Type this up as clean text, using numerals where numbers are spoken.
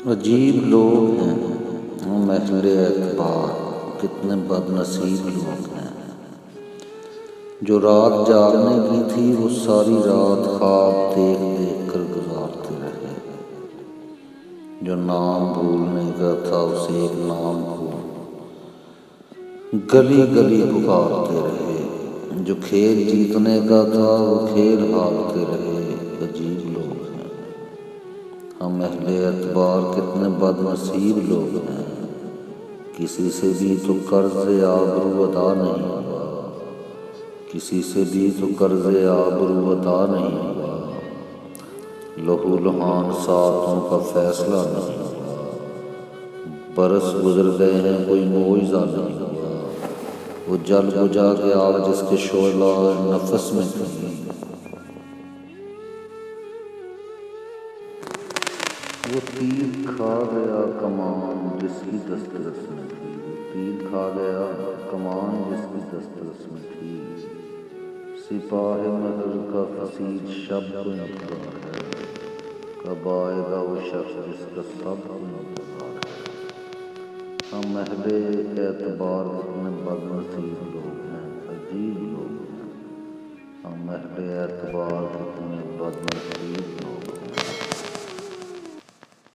عجیب لوگ ہیں ہم اہل اعتبار، کتنے بد نصیب لوگ ہیں۔ جو رات جاگنے کی تھی وہ ساری رات خواب دیکھ دیکھ کر گزارتے رہے۔ جو نام بھولنے کا تھا اسے ایک نام کو گلی گلی پکارتے رہے۔ جو کھیل جیتنے کا تھا وہ کھیل ہارتے رہے۔ عجیب لوگ ہیں ہم اہل اعتبار، کتنے بد نصیب لوگ ہیں۔ کسی سے بھی تو قرض آبرو ادا نہیں ہوا، کسی سے بھی تو قرض آبرو ادا نہیں ہوا۔ لہو لہان ساعتوں کا فیصلہ نہیں ہوا، برس گزر گئے ہیں کوئی معاوضہ نہیں ہوا۔ وہ جل بجھا کے آگ جس کے شعلہ نفس میں تھی، وہ تیر کھا گیا کمان جس کی دسترس میں تھی۔ وہ تیر کھا گیا کمان جس کی دسترس میں تھی۔ سپاہ مہر کا فصیل شب کو انتظار ہے، کب آئے گا وہ شخص جس کا سب کو انتظار ہے۔ ہم اہل اعتبار کتنے بد نصیب لوگ